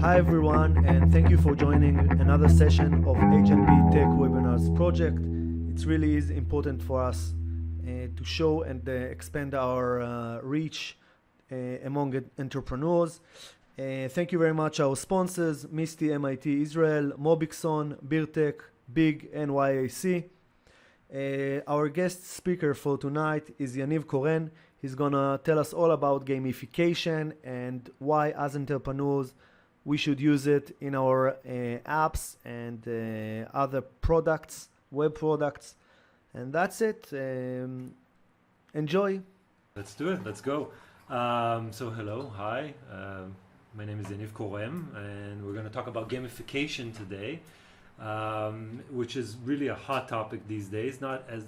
Hi everyone, and thank you for joining another session of H&B Tech Webinars project. It really is important for us to show and expand our reach among entrepreneurs. Thank you very much our sponsors, Misty MIT Israel, Mobixon, Beertech, Big, and YAC. Our guest speaker for tonight is Yaniv Corem. He's gonna tell us all about gamification and why as entrepreneurs we should use it in our apps and other products, web products. And that's it. Enjoy. Let's do it. Let's go. So hello, hi. My name is Yaniv Corem, and we're going to talk about gamification today, which is really a hot topic these days. Not as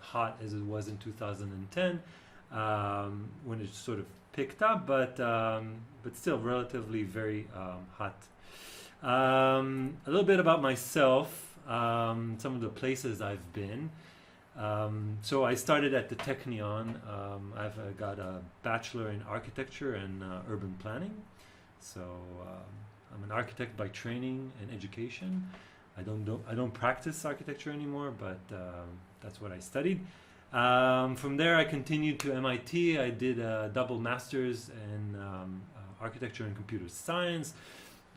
hot as it was in 2010, when it sort of picked up, but still relatively very hot. A little bit about myself, some of the places I've been. So I started at the Technion. I've got a bachelor in architecture and urban planning. So I'm an architect by training and education. I don't practice architecture anymore, but that's what I studied. From there I continued to MIT. I did a double master's in architecture and computer science.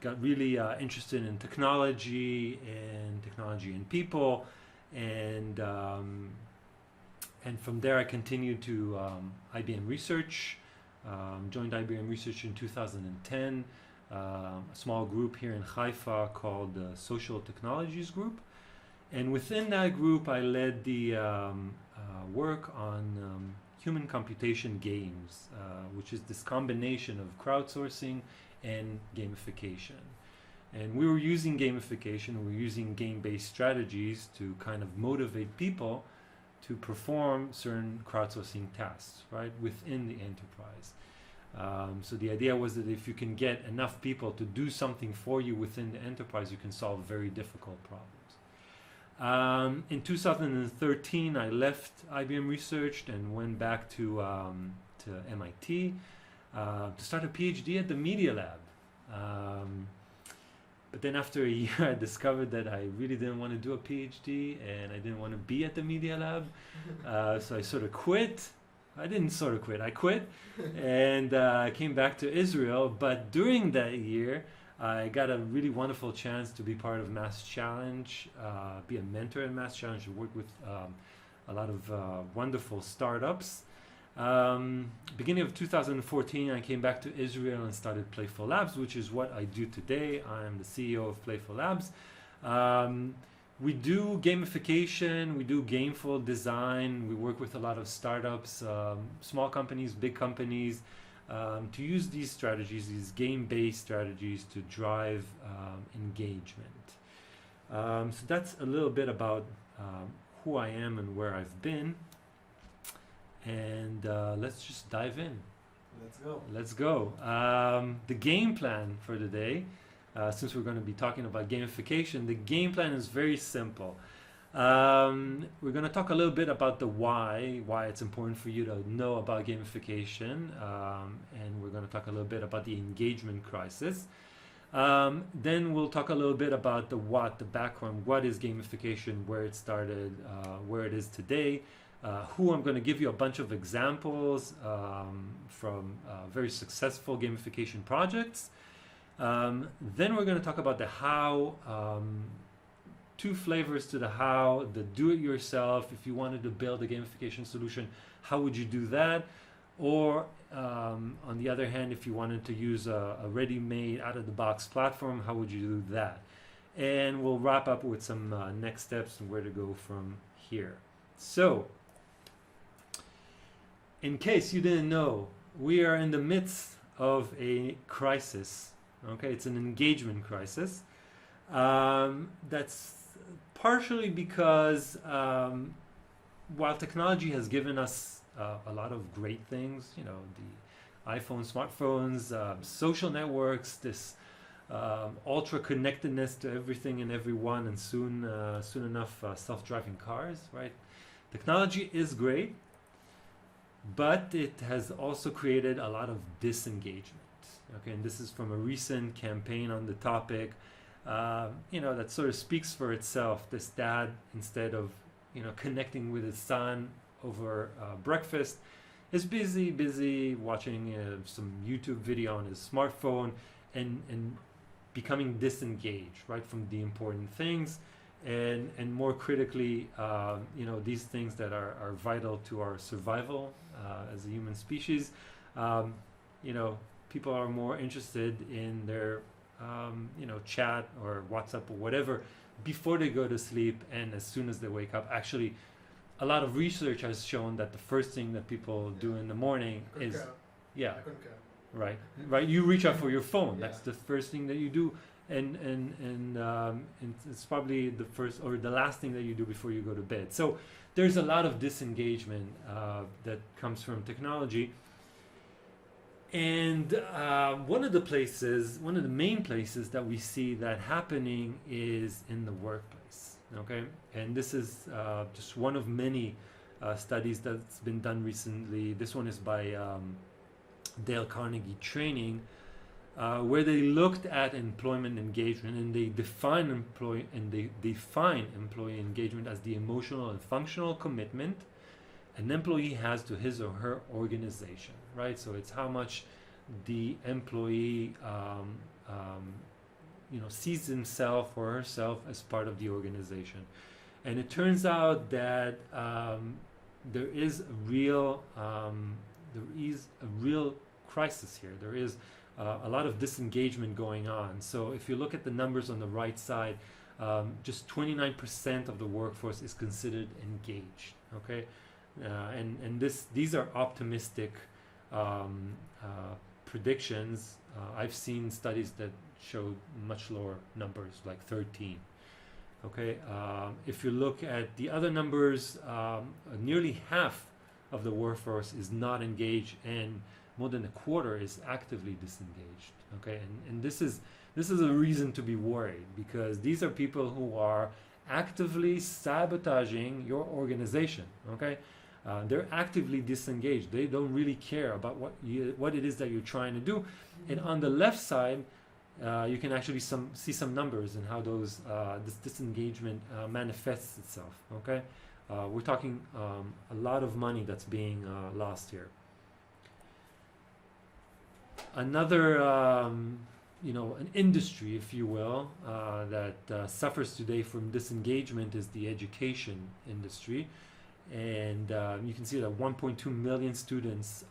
Got really interested in technology and people, and from there I continued to IBM Research. Joined IBM Research in 2010. A small group here in Haifa called the Social Technologies Group, and within that group I led the work on human computation games, which is this combination of crowdsourcing and gamification. And we were using gamification, we were using game-based strategies to kind of motivate people to perform certain crowdsourcing tasks, right, within the enterprise. So the idea was that if you can get enough people to do something for you within the enterprise, you can solve very difficult problems. In 2013, I left IBM Research and went back to MIT to start a PhD at the Media Lab. But then after a year, I discovered that I really didn't want to do a PhD and I didn't want to be at the Media Lab. So I sort of quit. I didn't sort of quit, I quit. And I came back to Israel. But during that year, I got a really wonderful chance to be part of Mass Challenge, be a mentor in Mass Challenge, and work with a lot of wonderful startups. Beginning of 2014, I came back to Israel and started Playful Labs, which is what I do today. I am the CEO of Playful Labs. We do gamification, we do gameful design, we work with a lot of startups, small companies, big companies, to use these strategies, these game-based strategies to drive engagement. So that's a little bit about who I am and where I've been. And let's just dive in. Let's go. The game plan for the day, since we're going to be talking about gamification, the game plan is very simple. We're going to talk a little bit about the why it's important for you to know about gamification, and we're going to talk a little bit about the engagement crisis. Then we'll talk a little bit about the what, the background, what is gamification, where it started, where it is today, who I'm going to give you a bunch of examples from very successful gamification projects. Then we're going to talk about the how, two flavors to the how, the do-it-yourself. If you wanted to build a gamification solution, how would you do that? Or on the other hand, if you wanted to use a ready-made, out-of-the-box platform, how would you do that? And we'll wrap up with some next steps and where to go from here. So, in case you didn't know, we are in the midst of a crisis. Okay, it's an engagement crisis. That's partially because while technology has given us a lot of great things, you know, the iPhone, smartphones, social networks, this ultra connectedness to everything and everyone, and soon enough self-driving cars, right? Technology is great, but it has also created a lot of disengagement. Okay, and this is from a recent campaign on the topic. That sort of speaks for itself. This dad, instead of connecting with his son over breakfast, is busy watching some YouTube video on his smartphone and becoming disengaged, right, from the important things, and more critically, these things that are vital to our survival as a human species. People are more interested in their chat or WhatsApp or whatever before they go to sleep and as soon as they wake up. Actually, a lot of research has shown that the first thing that people do in the morning is right. You reach out for your phone. That's the first thing that you do, and it's probably the first or the last thing that you do before you go to bed. So there's a lot of disengagement that comes from technology. And one of the main places that we see that happening is in the workplace. Okay, and this is just one of many studies that's been done recently. This one is by Dale Carnegie Training, where they looked at employment engagement, and they define employee engagement as the emotional and functional commitment an employee has to his or her organization, right? So it's how much the employee sees himself or herself as part of the organization. And it turns out that there is a real crisis here. There is a lot of disengagement going on. So if you look at the numbers on the right side, just 29% of the workforce is considered engaged. Okay, and these are optimistic predictions. I've seen studies that show much lower numbers, like 13. Okay, if you look at the other numbers, nearly half of the workforce is not engaged, and more than a quarter is actively disengaged. Okay, and this is a reason to be worried, because these are people who are actively sabotaging your organization. Okay, they're actively disengaged. They don't really care about what it is that you're trying to do. And on the left side, you can actually see some numbers and how this disengagement manifests itself. Okay, we're talking a lot of money that's being lost here. Another, an industry, if you will, that suffers today from disengagement is the education industry. And you can see that 1.2 million students,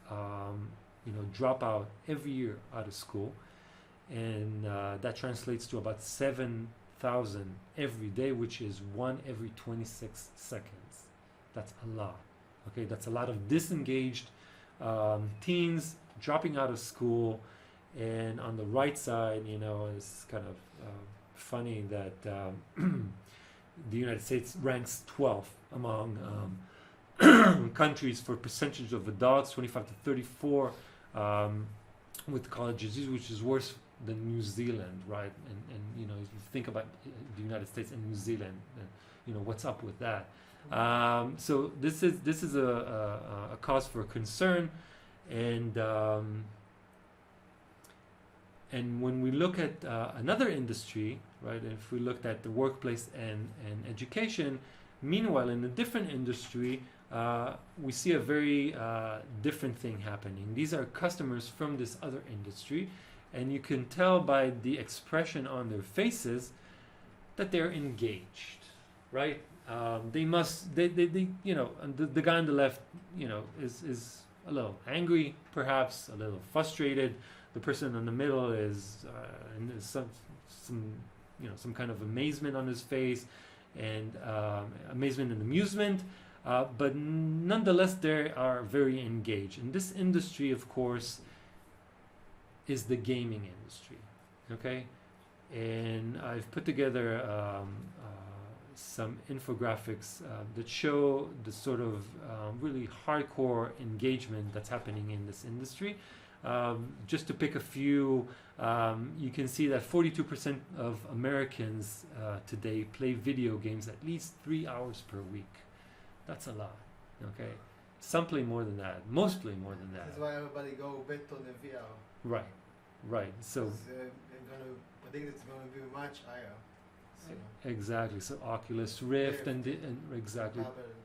drop out every year out of school. And that translates to about 7,000 every day, which is 1 every 26 seconds. That's a lot. Okay, that's a lot of disengaged teens dropping out of school. And on the right side, it's kind of funny that the United States ranks 12th among countries for percentage of adults, 25 to 34, with college disease, which is worse than New Zealand, right? And if you think about the United States and New Zealand, what's up with that? So this is a cause for concern, and when we look at another industry, right? If we looked at the workplace and education, meanwhile in a different industry, we see a very different thing happening. These are customers from this other industry, and you can tell by the expression on their faces that they're engaged, right? The guy on the left, is a little angry, perhaps a little frustrated. The person in the middle is some kind of amazement on his face, and amazement and amusement, but nonetheless they are very engaged. And this industry, of course, is the gaming industry. Okay, and I've put together some infographics that show the sort of really hardcore engagement that's happening in this industry. Just to pick a few, you can see that 42% of Americans today play video games at least 3 hours per week. That's a lot. Okay, some play more than that. Most play more than that. That's why everybody go bet on the VR. Right. Right. So they're gonna, I think it's gonna be much higher. So exactly. So Oculus Rift and exactly. other-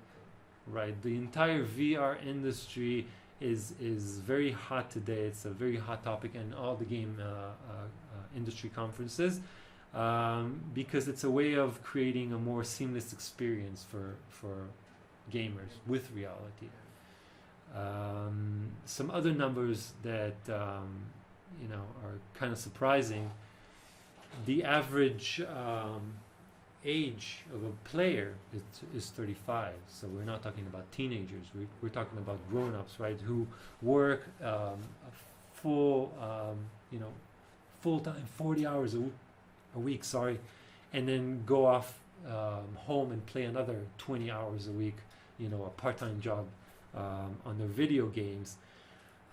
Right. The entire VR industry is very hot today. It's a very hot topic in all the game industry conferences, because it's a way of creating a more seamless experience for gamers with reality. Some other numbers that are kind of surprising. The average age of a player is 35. So we're not talking about teenagers. We're talking about grown-ups, right? Who work a full time 40 hours a week, sorry, and then go off home and play another 20 hours a week, a part-time job on their video games.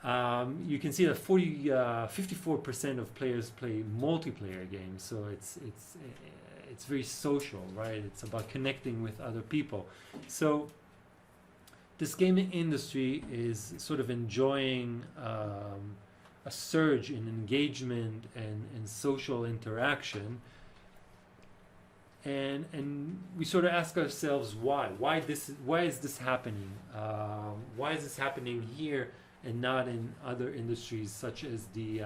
You can see that 54% of players play multiplayer games, so it's very social, right? It's about connecting with other people. So this gaming industry is sort of enjoying a surge in engagement and social interaction, and we sort of ask ourselves why is this happening? Why is this happening here and not in other industries such as the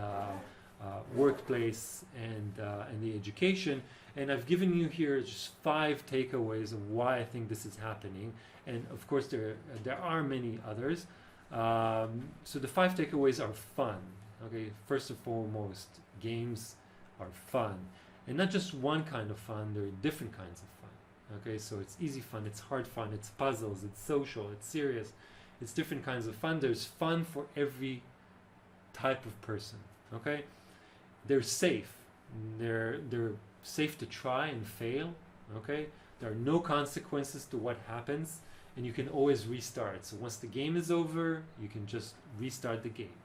workplace and the education? And I've given you here just 5 takeaways of why I think this is happening, and of course there are many others. So the 5 takeaways are fun. Okay, first and foremost, games are fun, and not just one kind of fun. There are different kinds of fun. Okay, so it's easy fun, it's hard fun, it's puzzles, it's social, it's serious. It's different kinds of fun. There's fun for every type of person. Okay, they're safe. They're safe to try and fail. Okay, there are no consequences to what happens, and you can always restart. So once the game is over, you can just rstart the game.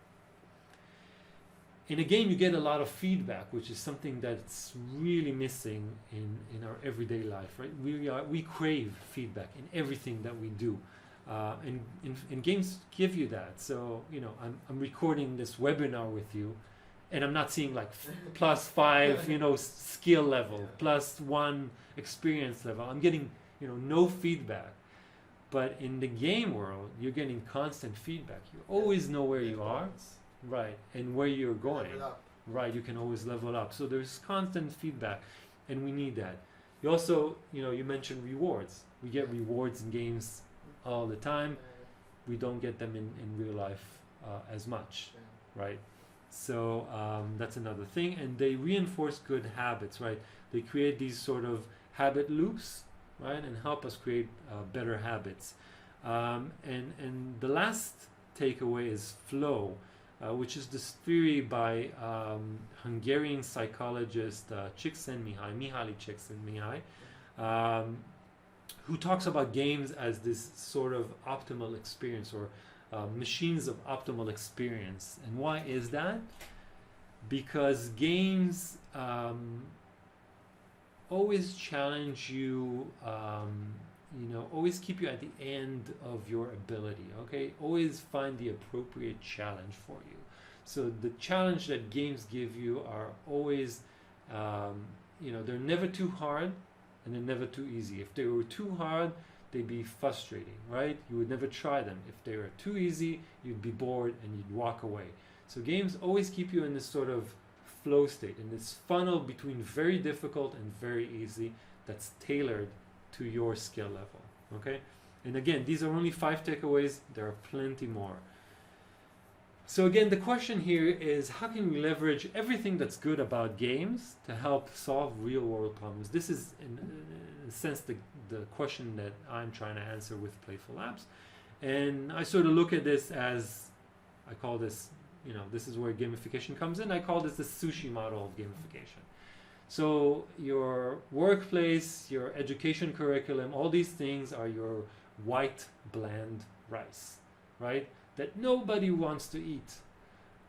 In a game, you get a lot of feedback, which is something that's really missing in our everyday life. Right? We crave feedback in everything that we do. And games give you that. So I'm recording this webinar with you, and I'm not seeing like +5 skill level, +1 experience level. I'm getting no feedback. But in the game world, you're getting constant feedback. You always know where you are, right, and where you're going. Right, you can always level up. So there's constant feedback, and we need that. You also you mentioned rewards. We get rewards in games all the time. We don't get them in real life as much, right? So that's another thing. And they reinforce good habits, right? They create these sort of habit loops, right, and help us create better habits. And the last takeaway is flow, which is this theory by Hungarian psychologist Mihaly Csikszentmihalyi, who talks about games as this sort of optimal experience, or machines of optimal experience. And why is that? Because games always challenge you, always keep you at the end of your ability, okay? Always find the appropriate challenge for you. So the challenge that games give you are always, they're never too hard, and they're never too easy. If they were too hard, they'd be frustrating, right? You would never try them. If they were too easy, you'd be bored and you'd walk away. So games always keep you in this sort of flow state, in this funnel between very difficult and very easy, that's tailored to your skill level, okay? And again, these are only 5 takeaways. There are plenty more. So again, the question here is, how can we leverage everything that's good about games to help solve real-world problems? This is, in a sense, the question that I'm trying to answer with Playful Apps. And I sort of look at this as, I call this, this is where gamification comes in. I call this the sushi model of gamification. So your workplace, your education curriculum, all these things are your white, bland rice, right? That nobody wants to eat.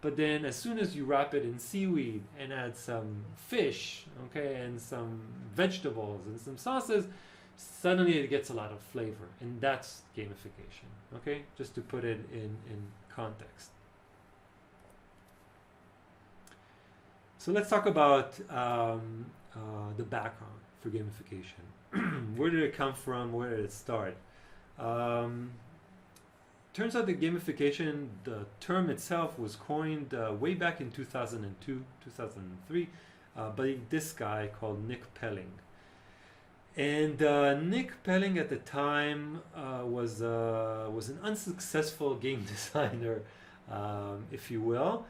But then as soon as you wrap it in seaweed and add some fish, okay, and some vegetables and some sauces, suddenly it gets a lot of flavor. And that's gamification, okay? Just to put it in context. So let's talk about the background for gamification. Where did it come from? Where did it start? Turns out that gamification, the term itself, was coined way back in 2002, 2003, by this guy called Nick Pelling. And Nick Pelling at the time was an unsuccessful game designer, if you will.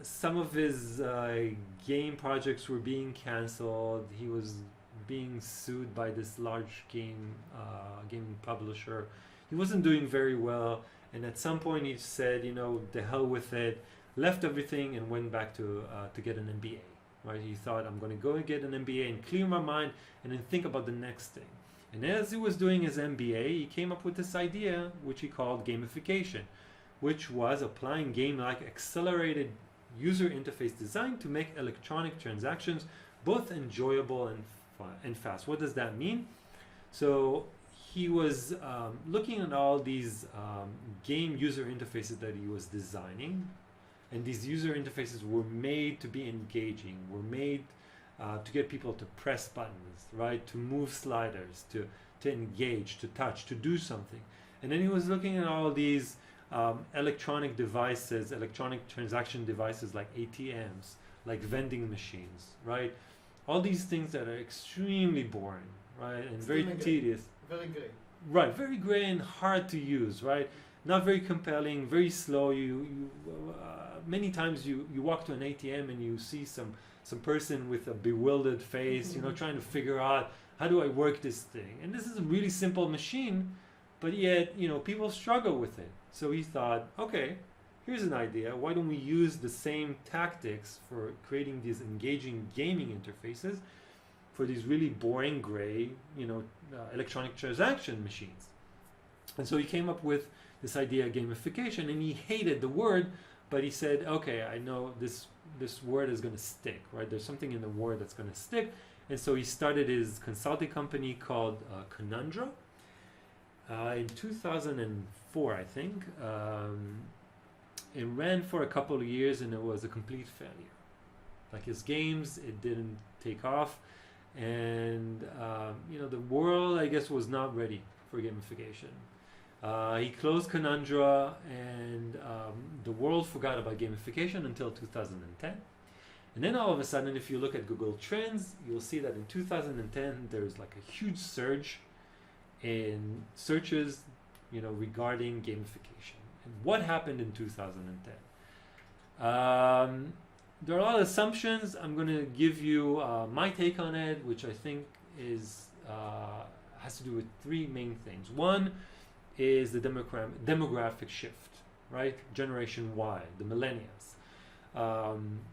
Some of his game projects were being cancelled. He was being sued by this large game publisher. He wasn't doing very well, and at some point he said, you know, the hell with it, left everything and went back to get an MBA. Right? He thought, I'm going to go and get an MBA and clear my mind and then think about the next thing. And as he was doing his MBA, he came up with this idea, which he called gamification, which was applying game-like accelerated user interface design to make electronic transactions both enjoyable and fun and fast. What does that mean? So he was looking at all these game user interfaces that he was designing, and these user interfaces were made to be engaging, were made to get people to press buttons, right, to move sliders, to engage, to touch, to do something. And then he was looking at all these electronic devices, electronic transaction devices like ATMs, like vending machines, right? All these things that are extremely boring, right, and very tedious. Very gray. Right, very gray and hard to use, right? Not very compelling, very slow. Many times you walk to an ATM and you see some person with a bewildered face, you know, trying to figure out, how do I work this thing? And this is a really simple machine, but yet, you know, people struggle with it. So he thought, okay, here's an idea. Why don't we use the same tactics for creating these engaging gaming interfaces for these really boring gray, you know, electronic transaction machines? And so he came up with this idea of gamification, and he hated the word, but he said, okay, I know this word is going to stick, right? There's something in the word that's going to stick. And so he started his consulting company called Conundra in 2004, I think. It ran for a couple of years, and it was a complete failure. Like his games, it didn't take off. And, you know, the world, I guess, was not ready for gamification. He closed Conundra, and the world forgot about gamification until 2010. And then all of a sudden, if you look at Google Trends, you'll see that in 2010, there's like a huge surge in searches, you know, regarding gamification. And what happened in 2010? There are a lot of assumptions. I'm going to give you my take on it, which I think has to do with three main things. One is the demographic shift, right? Generation Y, the millennials.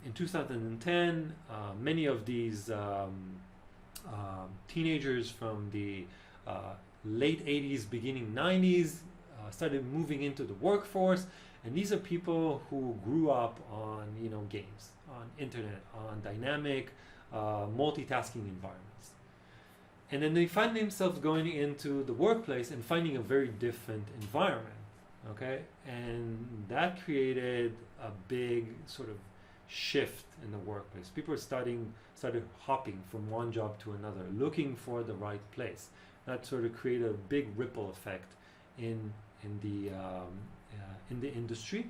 In 2010, many of these teenagers from the late 80s, beginning 90s started moving into the workforce, and these are people who grew up on, you know, games, on internet, on dynamic, multitasking environments. And then they find themselves going into the workplace and finding a very different environment, okay? And that created a big sort of shift in the workplace. People started hopping from one job to another, looking for the right place. That sort of created a big ripple effect in the industry.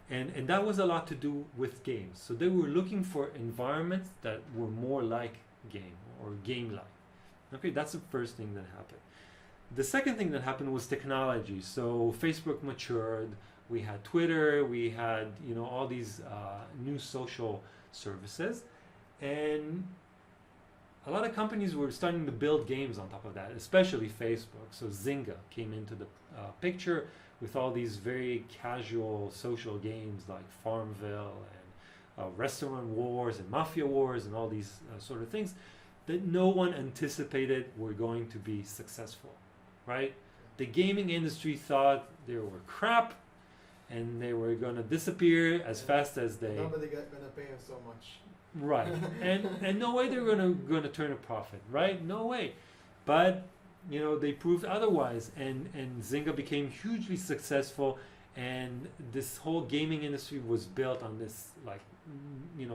And that was a lot to do with games. So they were looking for environments that were more like game or game-like. Okay, that's the first thing that happened. The second thing that happened was technology. So Facebook matured. We had Twitter. We had, you know, all these new social services, and a lot of companies were starting to build games on top of that, especially Facebook. So Zynga came into the picture with all these very casual social games like Farmville and Restaurant Wars and Mafia Wars and all these sort of things that no one anticipated were going to be successful, right? The gaming industry thought they were crap and they were going to disappear as fast as they... Nobody going to pay him so much. Right. and no way they're going to turn a profit, right? No way. But, you know, they proved otherwise, and Zynga became hugely successful, and this whole gaming industry was built on this like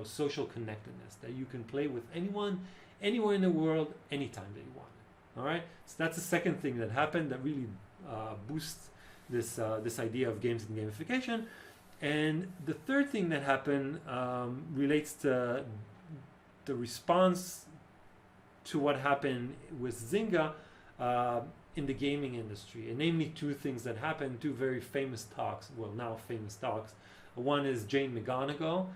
social connectedness that you can play with anyone, anywhere in the world, anytime that you want it. All right, so that's the second thing that happened that really boosts this idea of games and gamification. And the third thing that happened relates to the response to what happened with Zynga in the gaming industry, and namely two things that happened, two very famous talks, well now famous talks. One is Jane McGonigal,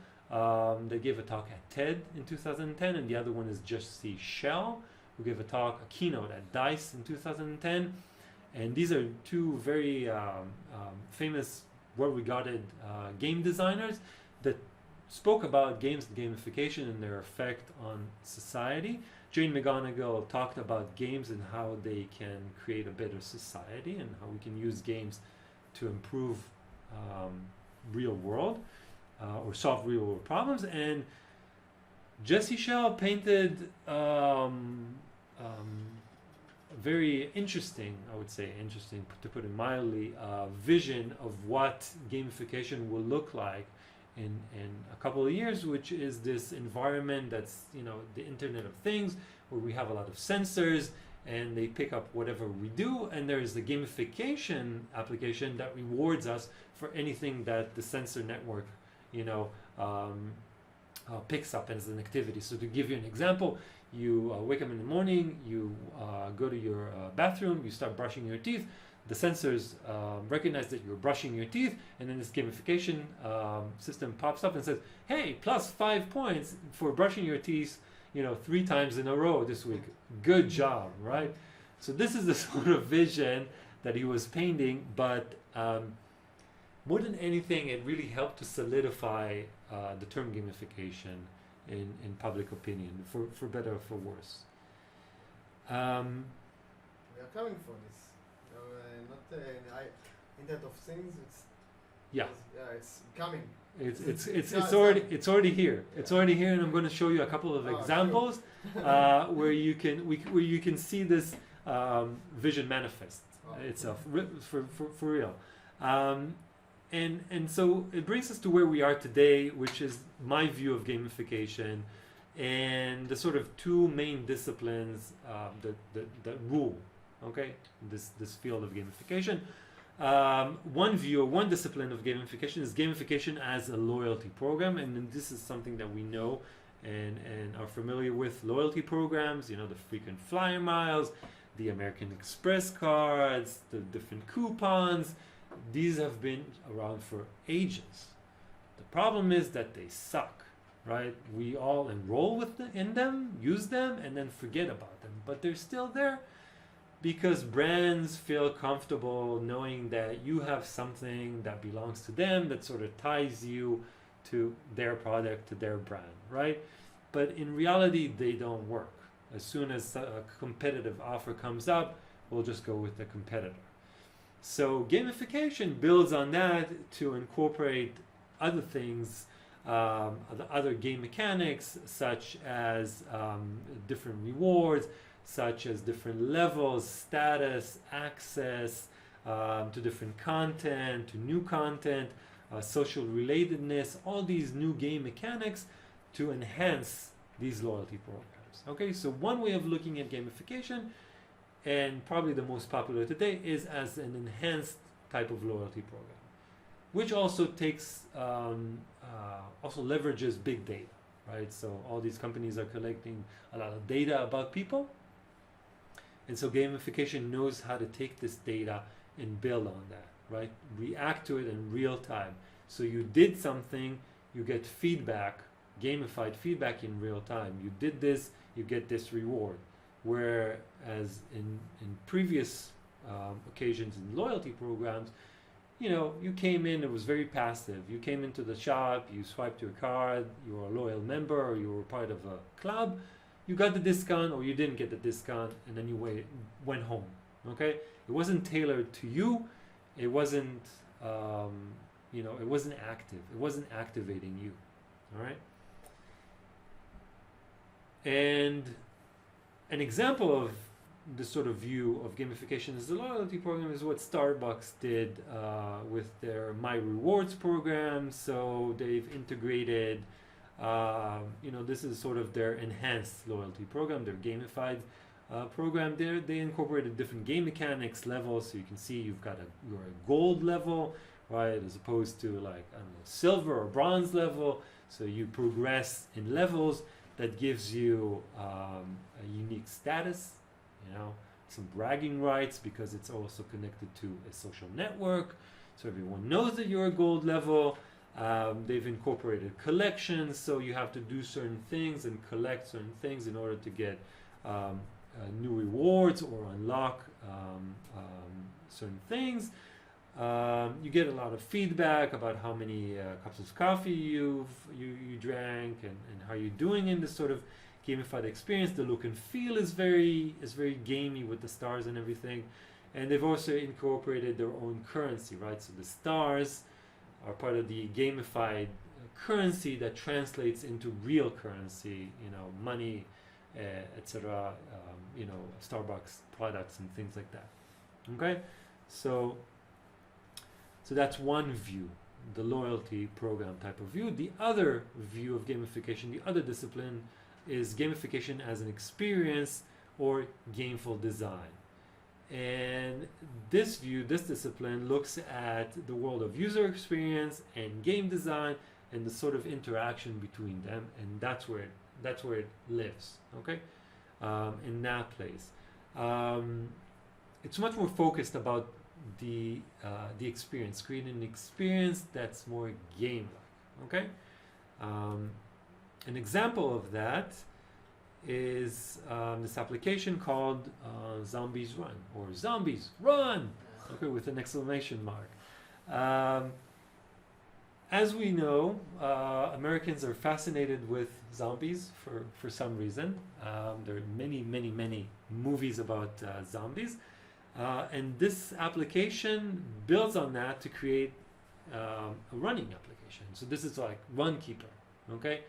they gave a talk at TED in 2010, and the other one is Jesse Shell, who gave a keynote at DICE in 2010. And these are two very famous, well-regarded game designers that spoke about games and gamification and their effect on society. Jane McGonigal talked about games and how they can create a better society and how we can use games to improve real world or solve real world problems. And Jesse Shell painted very interesting, I would say interesting to put it mildly, vision of what gamification will look like in a couple of years, which is this environment that's the Internet of Things, where we have a lot of sensors and they pick up whatever we do, and there's the gamification application that rewards us for anything that the sensor network picks up as an activity. So to give you an example, you wake up in the morning, you go to your bathroom, you start brushing your teeth. The sensors recognize that you're brushing your teeth, and then this gamification system pops up and says, hey, plus 5 points for brushing your teeth 3 times in a row this week. Good job, right? So this is the sort of vision that he was painting, but more than anything, it really helped to solidify the term gamification in public opinion, for better or for worse. We are coming for this. Not Internet of Things. It's coming. It's already here. It's already here, and I'm going to show you a couple of examples where you can see this vision manifest itself for real. And so it brings us to where we are today, which is my view of gamification and the sort of two main disciplines that rule, okay, this field of gamification. One discipline of gamification is gamification as a loyalty program, and this is something that we know and are familiar with. Loyalty programs, the frequent flyer miles, the American Express cards, the different coupons. These have been around for ages. The problem is that they suck, right? We all enroll in them, use them, and then forget about them. But they're still there because brands feel comfortable knowing that you have something that belongs to them that sort of ties you to their product, to their brand, right? But in reality, they don't work. As soon as a competitive offer comes up, we'll just go with the competitor. So gamification builds on that to incorporate other things, other game mechanics, such as different rewards, such as different levels, status, access to different content, to new content, social relatedness, all these new game mechanics to enhance these loyalty programs. Okay, so one way of looking at gamification, and probably the most popular today, is as an enhanced type of loyalty program, which also takes, also leverages big data, right? So all these companies are collecting a lot of data about people, and so gamification knows how to take this data and build on that, right? React to it in real time. So you did something, you get feedback, gamified feedback in real time. You did this, you get this reward. Whereas in previous occasions in loyalty programs, you came in, it was very passive. You came into the shop, you swiped your card, you were a loyal member, or you were part of a club, you got the discount or you didn't get the discount, and then you went home, okay? It wasn't tailored to you, it wasn't, it wasn't active, it wasn't activating you, all right? And an example of this sort of view of gamification is the loyalty program is what Starbucks did with their My Rewards program. So they've integrated, this is sort of their enhanced loyalty program, their gamified program. There they incorporated different game mechanics, levels. So you can see you're a gold level, right, as opposed to like, I don't know, silver or bronze level. So you progress in levels. That gives you a unique status, some bragging rights, because it's also connected to a social network. So everyone knows that you're a gold level. They've incorporated collections, so you have to do certain things and collect certain things in order to get new rewards or unlock certain things. You get a lot of feedback about how many cups of coffee you drank and how you're doing in this sort of gamified experience. The look and feel is very gamey with the stars and everything. And they've also incorporated their own currency, right? So the stars are part of the gamified currency that translates into real currency, money, etc. Starbucks products and things like that. Okay, so that's one view, the loyalty program type of view. The other view of gamification, the other discipline, is gamification as an experience or gameful design. And this view, this discipline, looks at the world of user experience and game design and the sort of interaction between them, and that's where it lives. Okay, in that place, it's much more focused about the experience, creating an experience that's more game-like. Okay, an example of that is this application called Zombies Run, or Zombies Run, okay, with an exclamation mark. As we know, Americans are fascinated with zombies for some reason. There are many movies about zombies. And this application builds on that to create a running application. So this is like Runkeeper, okay?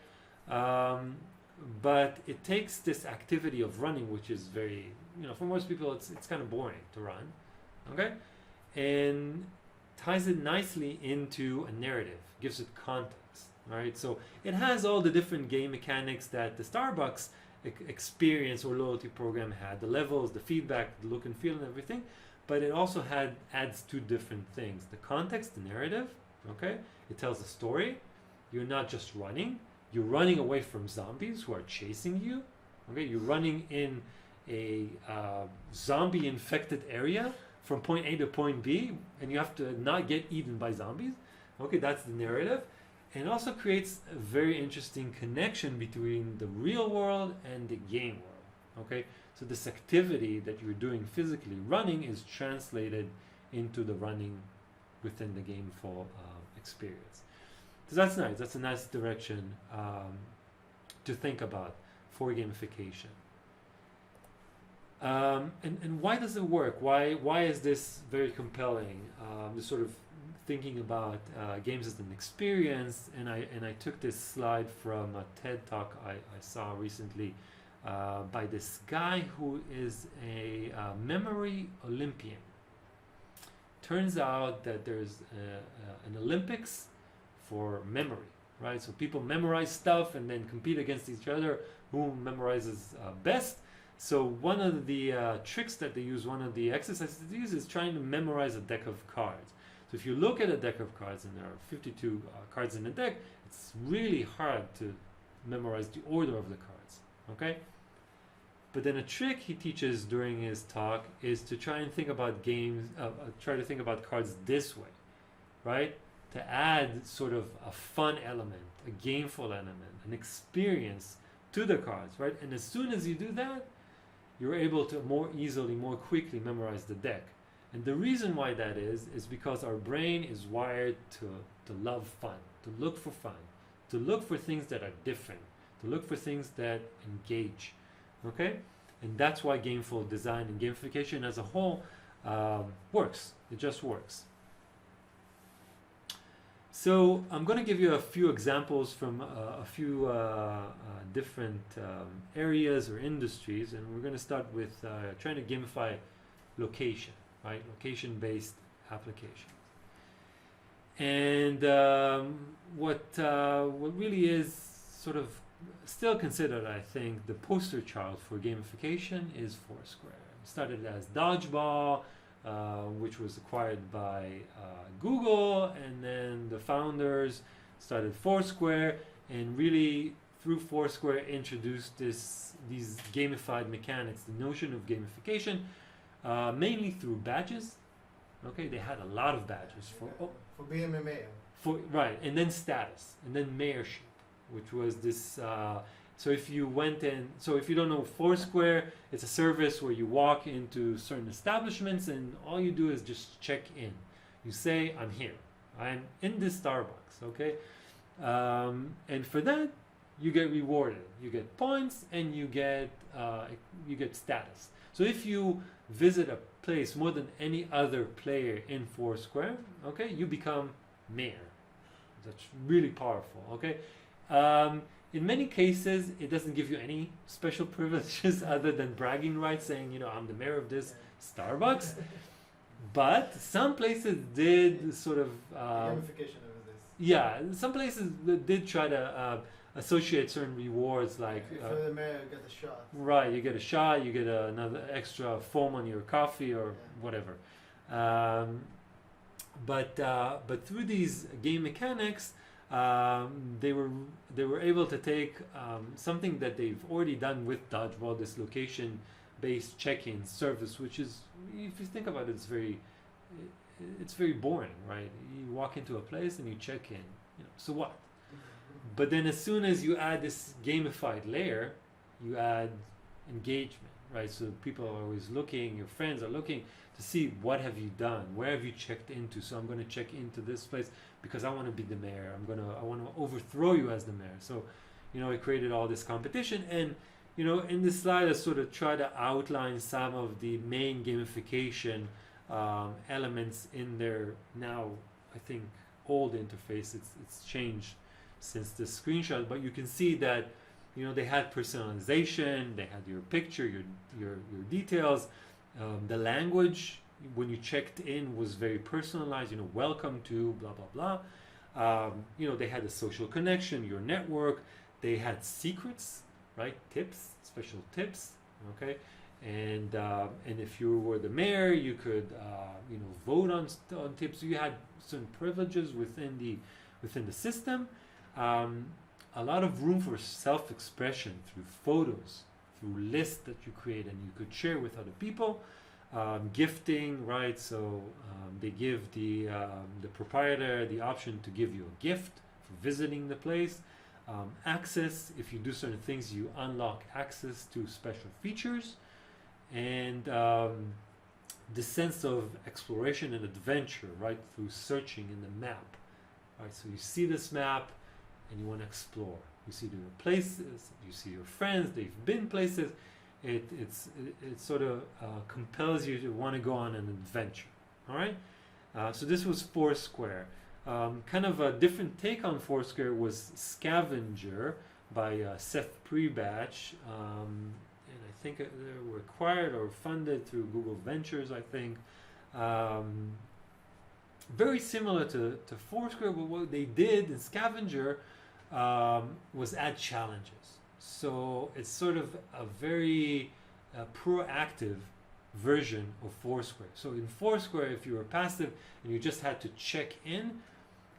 But it takes this activity of running, which is very, for most people, it's kind of boring to run, okay? And ties it nicely into a narrative, gives it context, right? So it has all the different game mechanics that the Starbucks experience or loyalty program had, the levels, the feedback, the look and feel and everything, but it also adds two different things: the context, the narrative, okay? It tells a story. You're not just running, you're running away from zombies who are chasing you, okay? You're running in a zombie infected area from point A to point B, and you have to not get eaten by zombies, okay? That's the narrative. And it also creates a very interesting connection between the real world and the game world, okay? So this activity that you're doing physically, running, is translated into the running within the gameful experience. So that's nice. That's a nice direction to think about for gamification. And why does it work? Why is this very compelling? This sort of thinking about games as an experience, and I took this slide from a TED talk I saw recently by this guy who is a memory Olympian. Turns out that there's an Olympics for memory, right? So people memorize stuff and then compete against each other who memorizes best. So one of the tricks that they use, one of the exercises they use, is trying to memorize a deck of cards. So if you look at a deck of cards, and there are 52 cards in a deck, it's really hard to memorize the order of the cards, okay? But then a trick he teaches during his talk is to try and think about try to think about cards this way, right? To add sort of a fun element, a gameful element, an experience to the cards, right? And as soon as you do that, you're able to more easily, more quickly memorize the deck. And the reason why that is because our brain is wired to love fun, to look for fun, to look for things that are different, to look for things that engage, okay? And that's why gameful design and gamification as a whole works. It just works. So I'm going to give you a few examples from a few different areas or industries, and we're going to start with trying to gamify location, right? Location-based applications. And what really is sort of still considered, I think, the poster child for gamification is Foursquare. It started as Dodgeball, which was acquired by Google, and then the founders started Foursquare, and really through Foursquare introduced these gamified mechanics, the notion of gamification, mainly through badges. Okay, they had a lot of badges for being a mayor. Right, and then status, and then mayorship, which was this. So if you went in, so if you don't know Foursquare, it's a service where you walk into certain establishments and all you do is just check in. You say, I'm here. I'm in this Starbucks, okay? And for that, you get rewarded. You get points and you get status. So if you visit a place more than any other player in Foursquare, okay, you become mayor. That's really powerful, okay? In many cases, it doesn't give you any special privileges other than bragging rights, saying, you know, I'm the mayor of this Starbucks. But some places did sort of... Gamification of this. Yeah, some places did try to associate certain rewards, like... If you're the mayor, you get a shot. Right, you get a shot, you get another extra foam on your coffee or whatever. But through these game mechanics, they were able to take something that they've already done with Dodgeball, this location-based check-in service, which is, if you think about it, it's very boring, right? You walk into a place and you check in, you know, so what? But then as soon as you add this gamified layer, you add engagement, right? So people are always looking, your friends are looking to see what have you done, where have you checked into. So I'm going to check into this place because I want to be the mayor. I want to overthrow you as the mayor. So, you know, it created all this competition. And, you know, in this slide, I sort of try to outline some of the main gamification elements in their now, I think, old interface. It's changed since the screenshot, but you can see that, you know, they had personalization, they had your picture, your details. The language when you checked in was very personalized, you know, welcome to blah blah blah. You know, they had a social connection, your network. They had secrets, right? Tips, special tips, okay? And if you were the mayor, you could you know, vote on tips. You had certain privileges within the system. A lot of room for self-expression through photos, through lists that you create and you could share with other people. Gifting, right? So they give the proprietor the option to give you a gift for visiting the place. Access, if you do certain things, you unlock access to special features. And the sense of exploration and adventure, right? Through searching in the map, right? So you see this map and you want to explore. You see the places, you see your friends, they've been places. It sort of compels you to want to go on an adventure. All right. So this was Foursquare. Kind of a different take on Foursquare was Scavenger by Seth Prebatch, and I think they were acquired or funded through Google Ventures. I think very similar to Foursquare, but what they did in Scavenger was add challenges. So it's sort of a very proactive version of Foursquare. So in Foursquare, if you were passive and you just had to check in,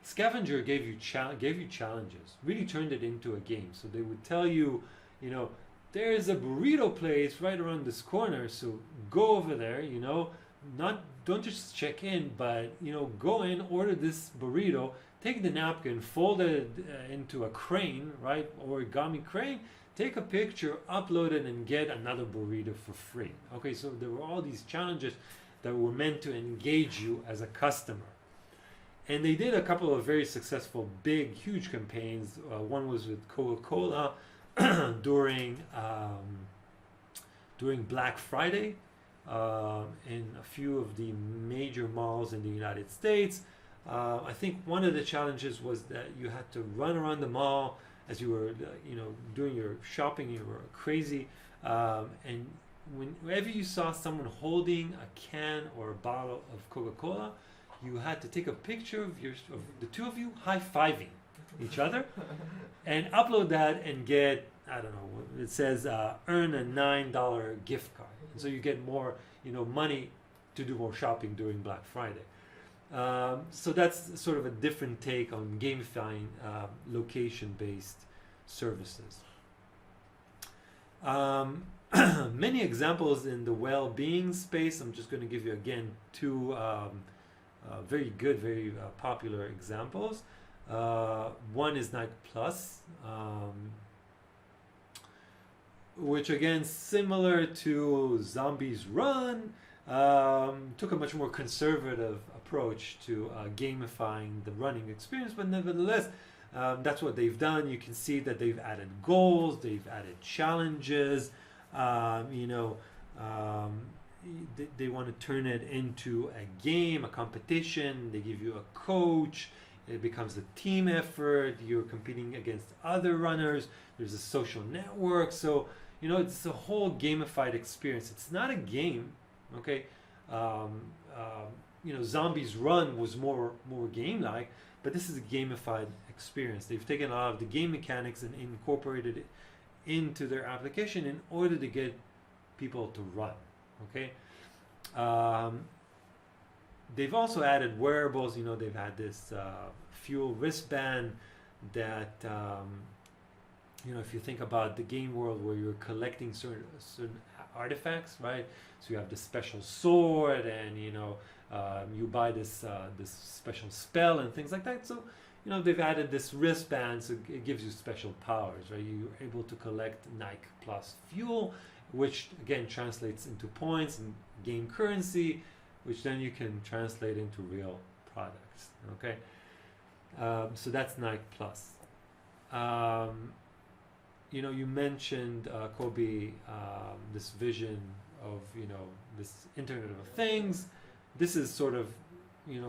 Scavenger gave you challenges, really turned it into a game. So they would tell you, you know, there's a burrito place right around this corner, so go over there, you know, don't just check in, but, you know, go in, order this burrito, take the napkin, fold it into a crane, right, origami crane, take a picture, upload it, and get another burrito for free. Okay, so there were all these challenges that were meant to engage you as a customer. And they did a couple of very successful, big, huge campaigns. One was with Coca-Cola during Black Friday in a few of the major malls in the United States. I think one of the challenges was that you had to run around the mall as you were, doing your shopping. You were crazy, and whenever you saw someone holding a can or a bottle of Coca-Cola, you had to take a picture of the two of you high-fiving each other, and upload that and get, I don't know, it says earn a $9 gift card, and so you get more, money to do more shopping during Black Friday. So that's sort of a different take on gamifying location-based services. Many examples in the well-being space. I'm just going to give you again two very good, very popular examples. One is Nike Plus, which again, similar to Zombies Run, took a much more conservative approach to gamifying the running experience, but nevertheless, that's what they've done. You can see that they've added goals, they've added challenges, they want to turn it into a game, a competition. They give you a coach. It becomes a team effort. You're competing against other runners. There's a social network. So, it's a whole gamified experience. It's not a game, okay? Zombies Run was more game-like, but this is a gamified experience. They've taken a lot of the game mechanics and incorporated it into their application in order to get people to run, okay? They've also added wearables. They've had this fuel wristband that, if you think about the game world where you're collecting certain artifacts, right? So you have this special sword, and you buy this special spell and things like that. So they've added this wristband, so it gives you special powers, right? You're able to collect Nike Plus fuel, which again translates into points and game currency, which then you can translate into real products. Okay, so that's Nike Plus. You mentioned Kobe, this vision of this Internet of Things. This is sort of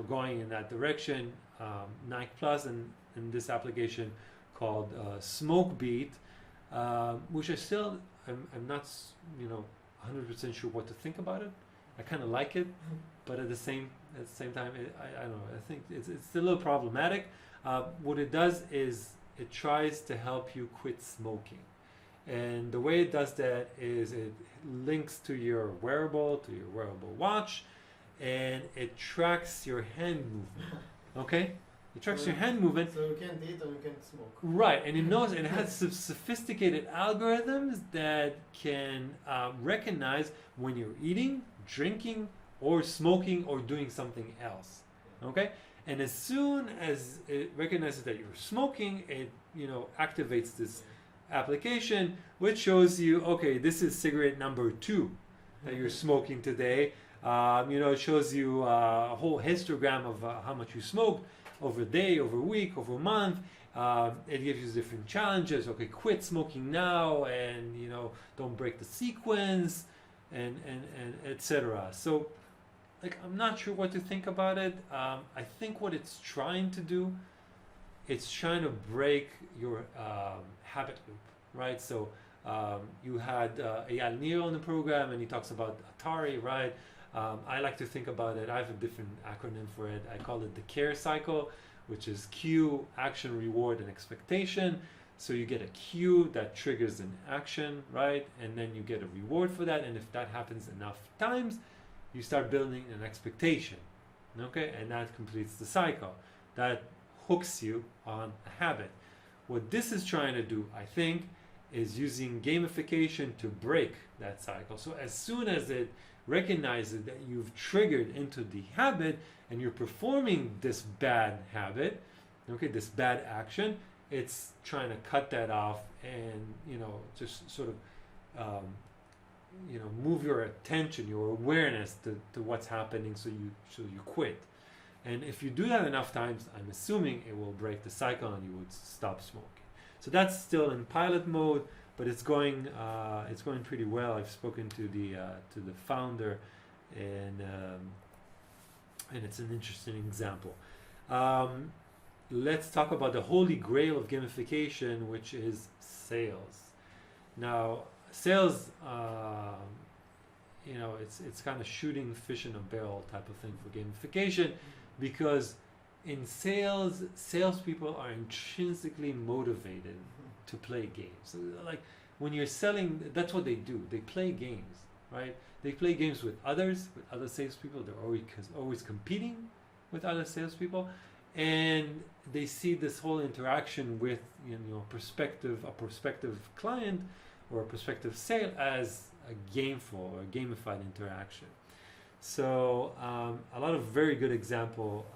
going in that direction. Nike Plus and this application called SmokeBeat, which I'm not 100% sure what to think about it. I kind of like it, but at the same time, I don't know. I think it's a little problematic. What it does is it tries to help you quit smoking, and the way it does that is it links to your wearable watch, and it tracks your hand movement. Okay, it tracks your hand movement. So you can't eat or you can't smoke. Right, and it knows, and it has sophisticated algorithms that can recognize when you're eating, drinking, or smoking, or doing something else. Okay, and as soon as it recognizes that you're smoking, it activates this application, which shows you, okay, this is cigarette number 2 that you're smoking today. It shows you a whole histogram of how much you smoked over day, over week, over month. It gives you different challenges. Okay, quit smoking now, and don't break the sequence, and etc. So, I'm not sure what to think about it. I think what it's trying to do, it's trying to break your habit loop, right? So you had Eyal Nir on the program, and he talks about Atari, right? I like to think about it. I have a different acronym for it. I call it the CARE cycle, which is cue, action, reward, and expectation. So you get a cue that triggers an action, right? And then you get a reward for that. And if that happens enough times, you start building an expectation, okay? And that completes the cycle. That hooks you on a habit. What this is trying to do, I think, is using gamification to break that cycle. So as soon as it recognizes that you've triggered into the habit and you're performing this bad habit, okay, this bad action, it's trying to cut that off and just sort of move your attention, your awareness to what's happening, so you quit. And if you do that enough times, I'm assuming it will break the cycle and you would stop smoking. So that's still in pilot mode, but it's going pretty well. I've spoken to the founder, and it's an interesting example. Let's talk about the holy grail of gamification, which is sales. Now, sales, it's kind of shooting fish in a barrel type of thing for gamification, because in sales, salespeople are intrinsically motivated to play games. So, like when you're selling, that's what they do. They play games, right? They play games with others, with other salespeople. They're always competing with other salespeople, and they see this whole interaction with a prospective client or a prospective sale as a gameful or gamified interaction. So a lot of very good example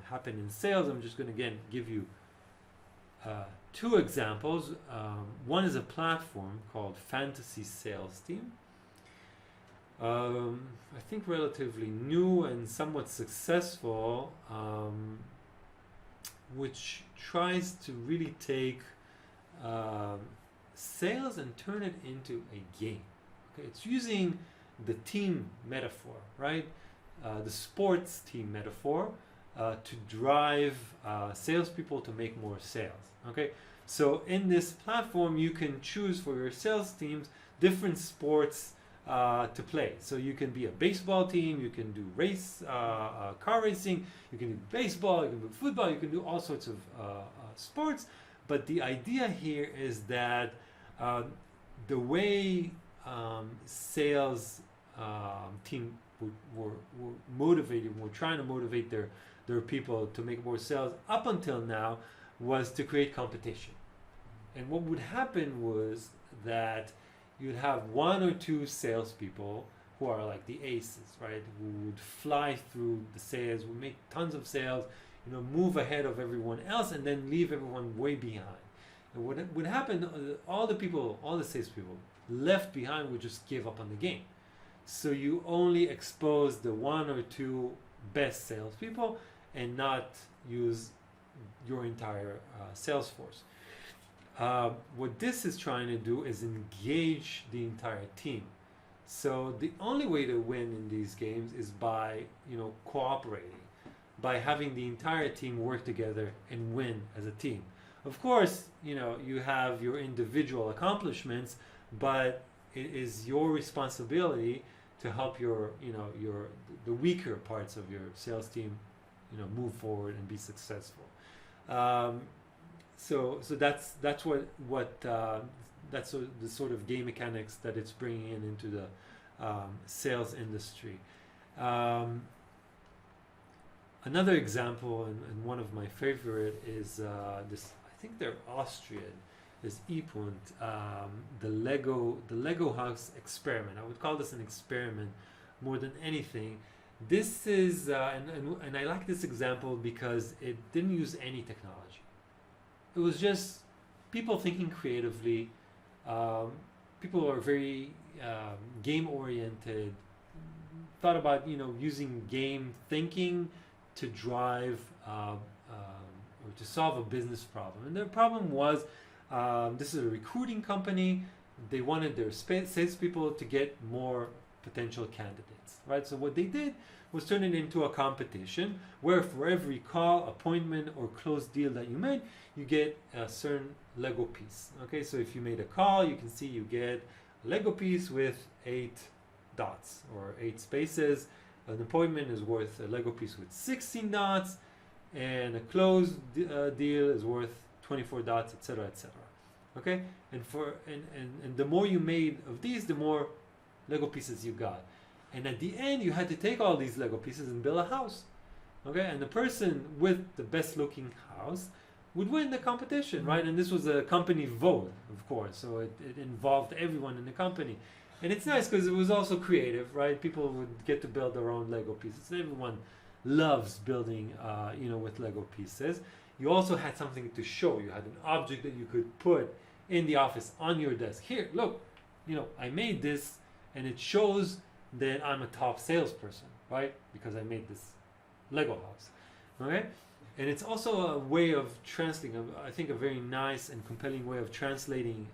happen in sales. I'm just going to again give you two examples. One is a platform called Fantasy Sales Team. I think relatively new and somewhat successful, which tries to really take sales and turn it into a game. Okay, it's using the team metaphor, right? The sports team metaphor to drive salespeople to make more sales. Okay, so in this platform, you can choose for your sales teams different sports to play. So you can be a baseball team, you can do car racing, you can do baseball, you can do football, you can do all sorts of sports. But the idea here is that the way sales team were motivated, were trying to motivate their people to make more sales up until now, was to create competition. And what would happen was that you'd have one or two salespeople who are like the aces, right? Who would fly through the sales, would make tons of sales, move ahead of everyone else, and then leave everyone way behind. And what would happen, all the salespeople left behind would just give up on the game. So you only expose the one or two best salespeople and not use your entire sales force. What this is trying to do is engage the entire team. So the only way to win in these games is by cooperating, by having the entire team work together and win as a team. Of course, you have your individual accomplishments, but it is your responsibility to help the weaker parts of your sales team move forward and be successful. So that's the sort of game mechanics that it's bringing into the sales industry. Another example, and one of my favorite, is this. I think they're Austrian. Is Epunt, the Lego house experiment. I would call this an experiment more than anything. This is and I like this example because it didn't use any technology. It was just people thinking creatively. People are very game oriented. Thought about using game thinking to drive or to solve a business problem. And their problem was this is a recruiting company. They wanted their salespeople to get more potential candidates, right? So what they did was turn it into a competition where for every call, appointment, or closed deal that you made, you get a certain Lego piece. Okay, so if you made a call, you can see you get a Lego piece with 8 dots or 8 spaces. An appointment is worth a Lego piece with 16 dots, and a closed deal is worth 24 dots, etc., etc. Okay, and the more you made of these, the more Lego pieces you got. And at the end, you had to take all these Lego pieces and build a house. Okay, and the person with the best looking house would win the competition, right? And this was a company vote, of course, so it involved everyone in the company. And it's nice because it was also creative, right? People would get to build their own Lego pieces. Everyone loves building, with Lego pieces. You also had something to show. You had an object that you could put in the office on your desk. Here, look, I made this, and it shows that I'm a top salesperson, right? Because I made this Lego house, okay? And it's also a way of translating, I think a very nice and compelling way of translating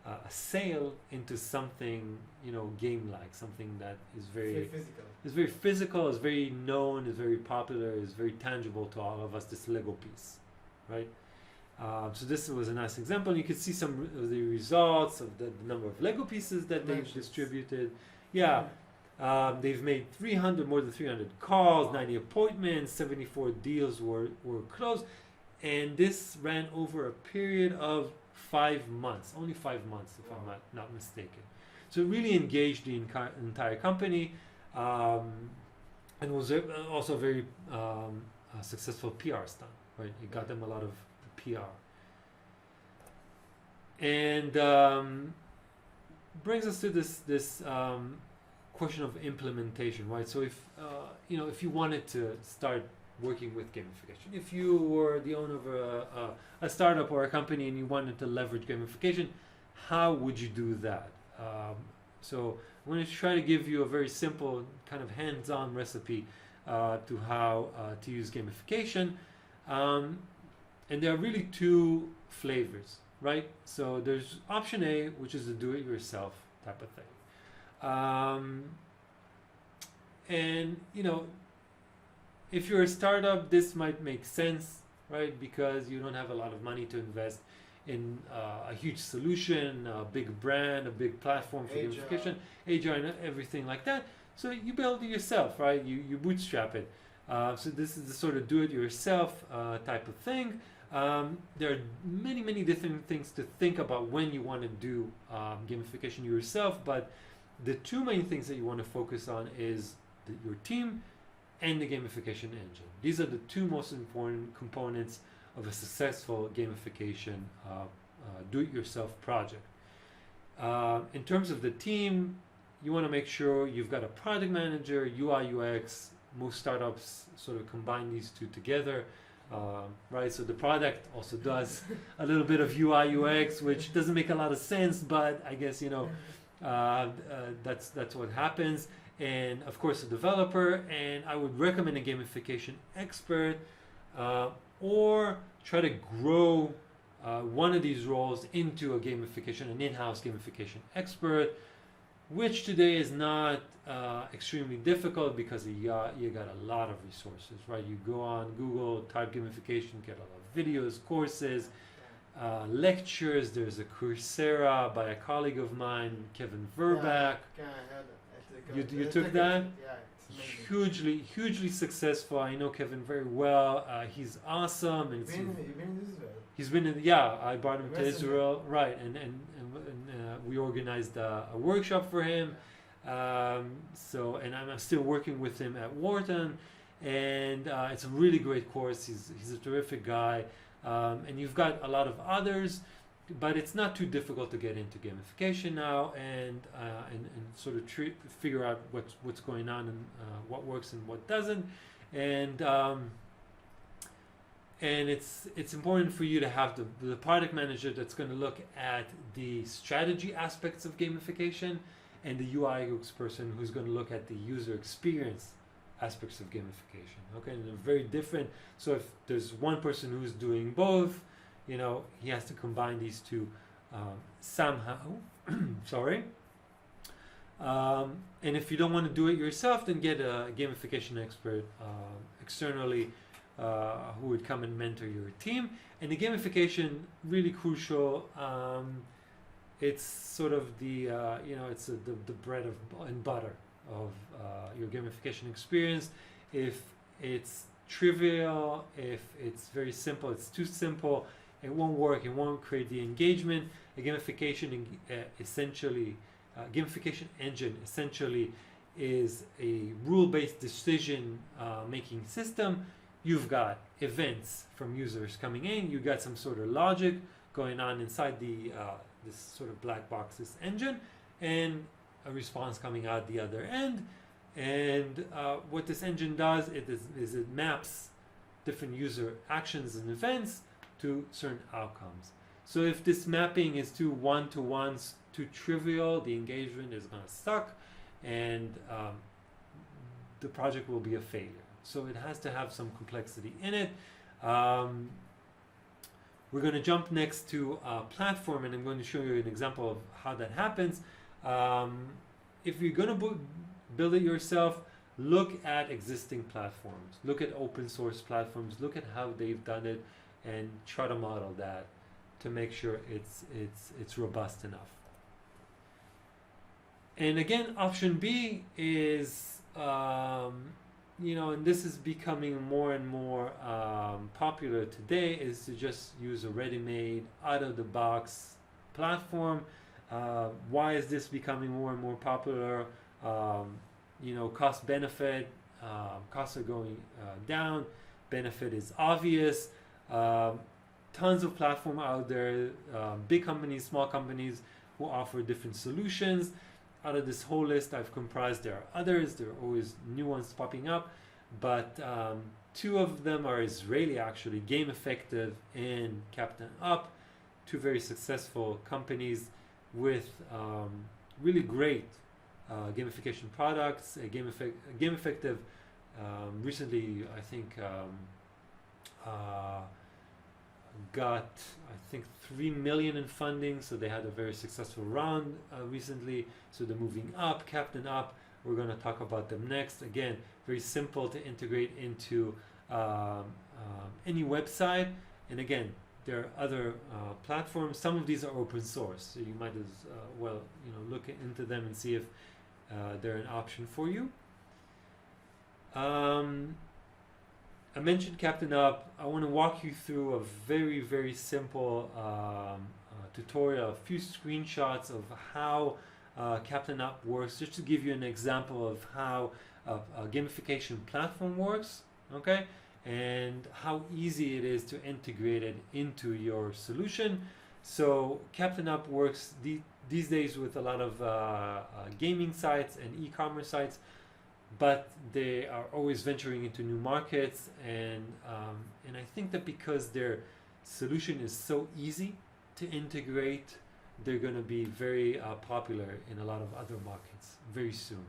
a sale into something, game-like, something that is Very physical. is very physical, is very known, is very popular, is very tangible to all of us. This Lego piece, right? So this was a nice example. You can see some of the results of the number of Lego pieces that they've Dimensions. distributed. Yeah, they've made more than 300 calls, Wow. 90 appointments, 74 deals were closed, and this ran over a period of 5 months, only 5 months, if Wow. I'm not mistaken. So it really engaged the entire company, and was also a very successful PR stunt. Right, it got them a lot of PR, and brings us to this question of implementation, right? So if if you wanted to start working with gamification, if you were the owner of a startup or a company and you wanted to leverage gamification, how would you do that? So I'm going to try to give you a very simple kind of hands-on recipe to how to use gamification. And there are really two flavors, right? So there's option A, which is the do-it-yourself type of thing. And if you're a startup, this might make sense, right? Because you don't have a lot of money to invest in a huge solution, a big brand, a big platform for gamification, agile, and everything like that. So you build it yourself, right? You bootstrap it. So this is the sort of do-it-yourself type of thing. There are many different things to think about when you want to do gamification yourself, but the two main things that you want to focus on is your team and the gamification engine. These are the two most important components of a successful gamification do-it-yourself project. In terms of the team, you want to make sure you've got a product manager, UI, UX. Most startups sort of combine these two together, right? So the product also does a little bit of UI, UX, which doesn't make a lot of sense, but I guess that's what happens. And of course, a developer. And I would recommend a gamification expert, or try to grow one of these roles into an in-house gamification expert, which today is not extremely difficult because you got a lot of resources, right? You go on Google, type gamification, get a lot of videos, courses, lectures. There's a Coursera by a colleague of mine, Kevin Verback. Yeah, I heard that. You took that? Yeah, it's amazing. Hugely successful. I know Kevin very well. He's awesome, and You've been in Israel. he's been in. I brought him to Israel, right? And we organized a workshop for him. And I'm still working with him at Wharton, and it's a really great course. He's a terrific guy, and you've got a lot of others, but it's not too difficult to get into gamification now, and sort of figure out what's going on and what works and what doesn't, and it's important for you to have the product manager that's going to look at the strategy aspects of gamification, and the UI UX person who's going to look at the user experience aspects of gamification. Okay, and they're very different. So if there's one person who's doing both, he has to combine these two somehow. Sorry. And if you don't want to do it yourself, then get a gamification expert externally who would come and mentor your team. And the gamification, really crucial. It's sort of the the bread and butter of your gamification experience. If it's trivial, if it's very simple, it's too simple, it won't work, it won't create the engagement. A gamification gamification engine essentially is a rule-based decision making system. You've got events from users coming in, you've got some sort of logic going on inside this sort of black box, this engine, and a response coming out the other end. And what this engine does is it maps different user actions and events to certain outcomes. So if this mapping is too one-to-ones, too trivial, the engagement is going to suck, and the project will be a failure. So it has to have some complexity in it. We're going to jump next to a platform, and I'm going to show you an example of how that happens. If you're going to build it yourself, look at existing platforms, look at open source platforms, look at how they've done it, and try to model that to make sure it's robust enough. And again, option B is, and this is becoming more and more popular today, is to just use a ready-made, out-of-the-box platform. Why is this becoming more and more popular? Cost benefit, costs are going down, benefit is obvious. Tons of platform out there, big companies, small companies who offer different solutions. Out of this whole list I've comprised, there are others, there are always new ones popping up, but two of them are Israeli actually, Gamification and CaptainUp, two very successful companies with really great gamification products. Gamification recently, I think, got 3 million in funding, so they had a very successful round recently, so they're moving up. CaptainUp, we're going to talk about them next. Again, very simple to integrate into any website, and again, there are other platforms. Some of these are open source, so you might as well look into them and see if they're an option for you. I mentioned CaptainUp. I want to walk you through a very, very simple tutorial, a few screenshots of how CaptainUp works, just to give you an example of how a gamification platform works, okay, and how easy it is to integrate it into your solution. So CaptainUp works these days with a lot of gaming sites and e-commerce sites, but they are always venturing into new markets, and I think that because their solution is so easy to integrate, they're going to be very popular in a lot of other markets very soon.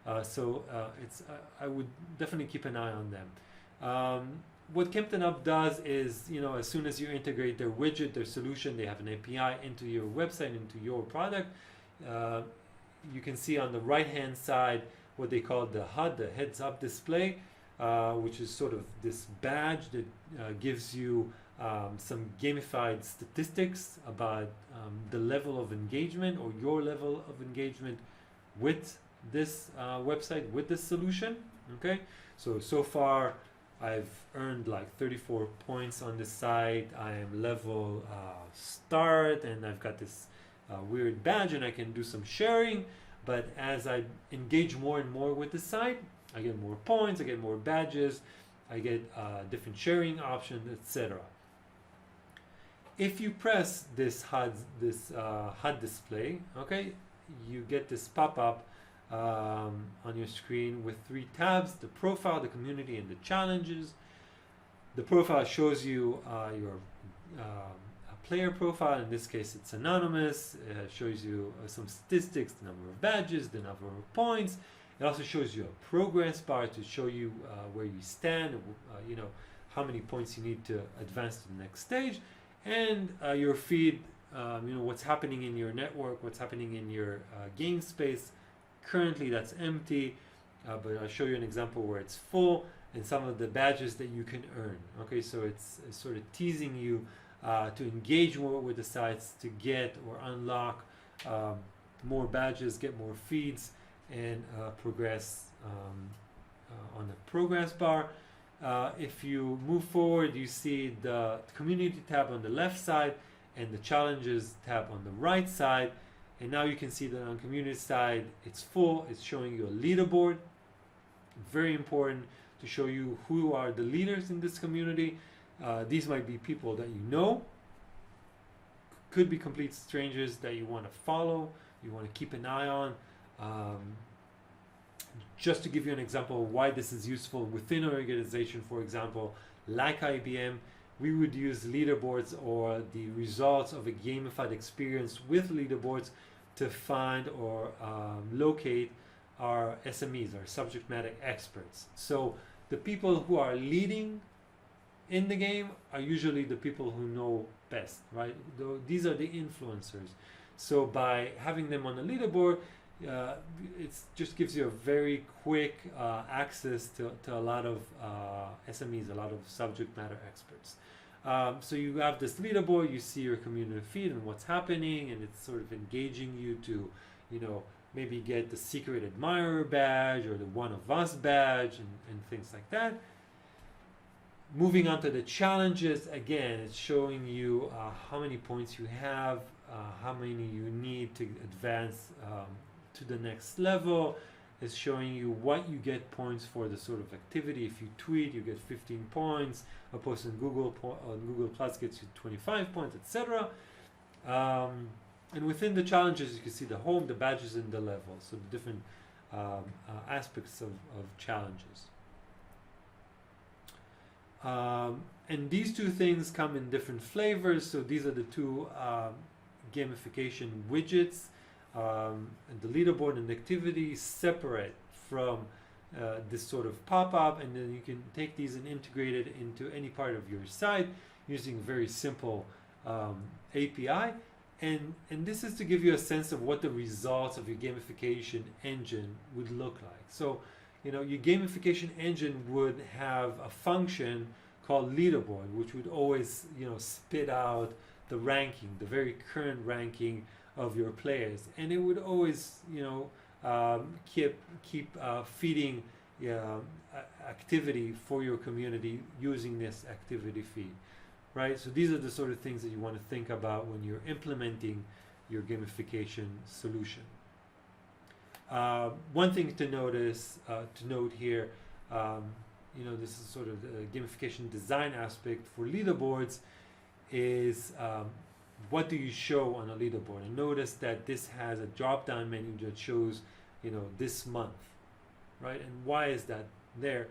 I would definitely keep an eye on them. What CaptainUp does is, as soon as you integrate their widget, their solution, they have an API into your website, into your product. You can see on the right-hand side what they call the HUD, the heads-up display, which is sort of this badge that gives you some gamified statistics about the level of engagement or your level of engagement with this website, with this solution. Okay, so far I've earned like 34 points on this site. I am level start, and I've got this weird badge, and I can do some sharing. But as I engage more and more with the site, I get more points, I get more badges, I get different sharing options, etc. If you press this HUD display, okay, you get this pop-up on your screen with 3 tabs: the profile, the community, and the challenges. The profile shows you your player profile. In this case, it's anonymous. It shows you some statistics, the number of badges, the number of points. It also shows you a progress bar to show you where you stand, how many points you need to advance to the next stage, and your feed, what's happening in your network, what's happening in your game space. Currently that's empty, but I'll show you an example where it's full, and some of the badges that you can earn. Okay, so it's sort of teasing you to engage more with the sites, to get or unlock more badges, get more feeds, and progress on the progress bar. If you move forward, you see the community tab on the left side and the challenges tab on the right side. And now you can see that on community side, it's full. It's showing you a leaderboard. Very important to show you who are the leaders in this community. These might be people that you know, could be complete strangers that you want to follow, you want to keep an eye on. Just to give you an example of why this is useful within an organization, for example, like IBM, we would use leaderboards or the results of a gamified experience with leaderboards to find or locate our SMEs, our subject matter experts. So the people who are leading in the game are usually the people who know best, right? These are the influencers. So by having them on the leaderboard, it just gives you a very quick access to a lot of SMEs, a lot of subject matter experts. So you have this leaderboard, you see your community feed and what's happening, and it's sort of engaging you to, maybe get the secret admirer badge or the one of us badge and things like that. Moving on to the challenges, again, it's showing you how many points you have, how many you need to advance to the next level. It's showing you what you get points for the sort of activity. If you tweet, you get 15 points. A post on Google Plus gets you 25 points, etc. And within the challenges, you can see the home, the badges, and the levels. So the different aspects of challenges. And these two things come in different flavors. So these are the two gamification widgets. And the leaderboard and the activity separate from this sort of pop-up, and then you can take these and integrate it into any part of your site using a very simple API. And this is to give you a sense of what the results of your gamification engine would look like. So, your gamification engine would have a function called leaderboard, which would always, spit out the ranking, the very current ranking of your players, and it would always, keep feeding activity for your community using this activity feed. Right, so these are the sort of things that you want to think about when you're implementing your gamification solution. One thing to note here, this is sort of the gamification design aspect for leaderboards, is what do you show on a leaderboard? And notice that this has a drop-down menu that shows, this month, right? And why is that there?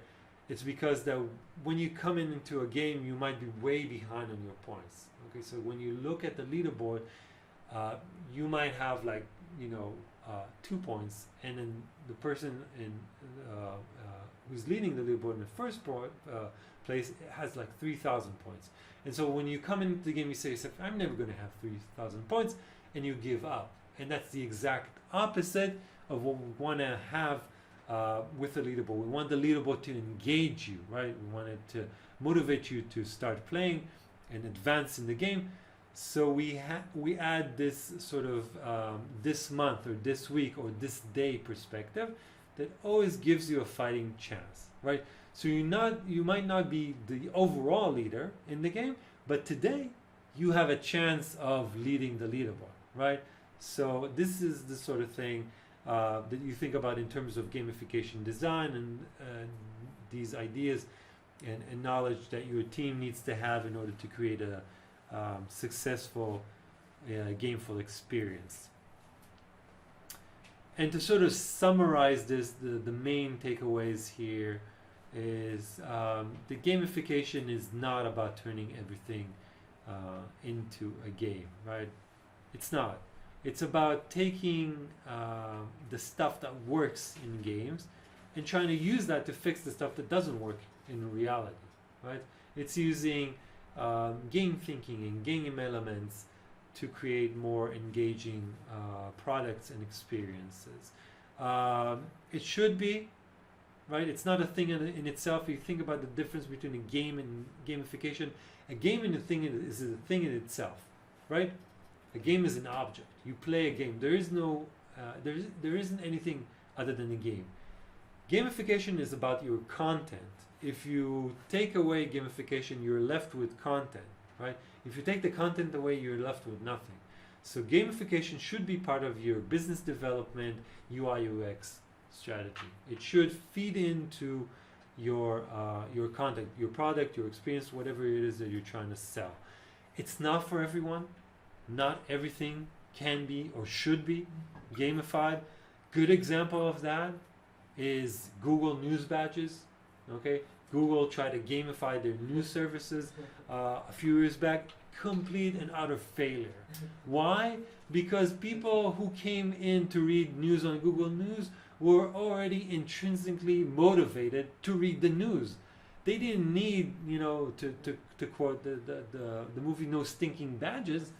It's because that when you come into a game, you might be way behind on your points. Okay, so when you look at the leaderboard, you might have 2 points, and then the person who's leading the leaderboard in the first place has 3,000 points. And so when you come into the game, you say, I'm never going to have 3,000 points, and you give up. And that's the exact opposite of what we want to have with the leaderboard. We want the leaderboard to engage you, right? We want it to motivate you to start playing and advance in the game. So we add this sort of this month or this week or this day perspective that always gives you a fighting chance, right? So you might not be the overall leader in the game, but today you have a chance of leading the leaderboard, right? So this is the sort of thing that you think about in terms of gamification design and these ideas and knowledge that your team needs to have in order to create a successful gameful experience. And to sort of summarize this, the main takeaways here is the gamification is not about turning everything into a game, right? It's not. It's about taking the stuff that works in games and trying to use that to fix the stuff that doesn't work in reality, right? It's using game thinking and game elements to create more engaging products and experiences. It should be, right? It's not a thing in itself. You think about the difference between a game and gamification. A game and a thing is a thing in itself, right? A game is an object. You play a game. There is no, there isn't anything other than a game. Gamification is about your content. If you take away gamification, you're left with content, right? If you take the content away, you're left with nothing. So gamification should be part of your business development, UI UX strategy. It should feed into your content, your product, your experience, whatever it is that you're trying to sell. It's not for everyone. Not everything can be or should be gamified. Good example of that is Google News badges. Okay, Google tried to gamify their news services a few years back. Complete and utter failure. Why? Because people who came in to read news on Google News were already intrinsically motivated to read the news. They didn't need, to quote the movie No Stinking Badges,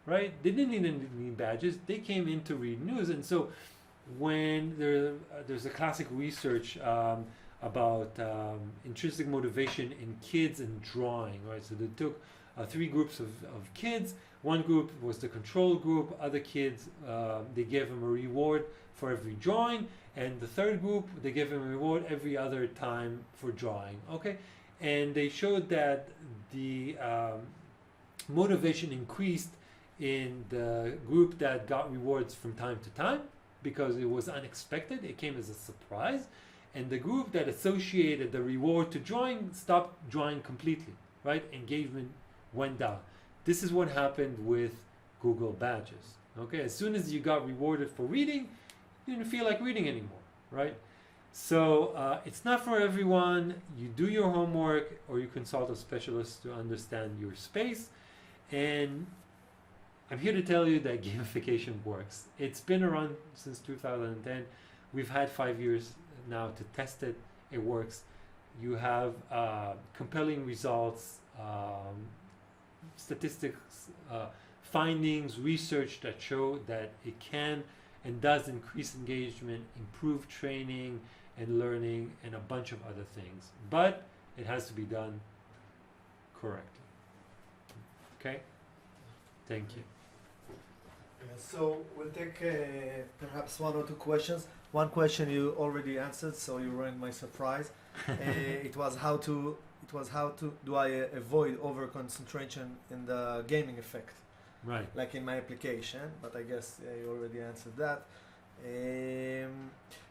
right? They didn't need any badges. They came in to read news. And so when there's a classic research about intrinsic motivation in kids and drawing, right? So they took three groups of kids. One group was the control group. Other kids, they gave them a reward for every drawing. And the third group, they gave them a reward every other time for drawing, okay? And they showed that the motivation increased in the group that got rewards from time to time because it was unexpected, it came as a surprise. And the group that associated the reward to drawing stopped drawing completely, right? Engagement went down. This is what happened with Google badges, okay? As soon as you got rewarded for reading, you didn't feel like reading anymore, right? So it's not for everyone. You do your homework or you consult a specialist to understand your space. And I'm here to tell you that gamification works. It's been around since 2010. We've had 5 years now to test it. It works. You have compelling results, statistics, findings, research that show that it can and does increase engagement, improve training and learning, and a bunch of other things. But it has to be done correctly. Okay? Thank you. So we'll take perhaps one or two questions. One question you already answered, so you ruined my surprise. It was how to do I avoid over concentration in the gaming effect, Right. like in my application. But I guess you already answered that.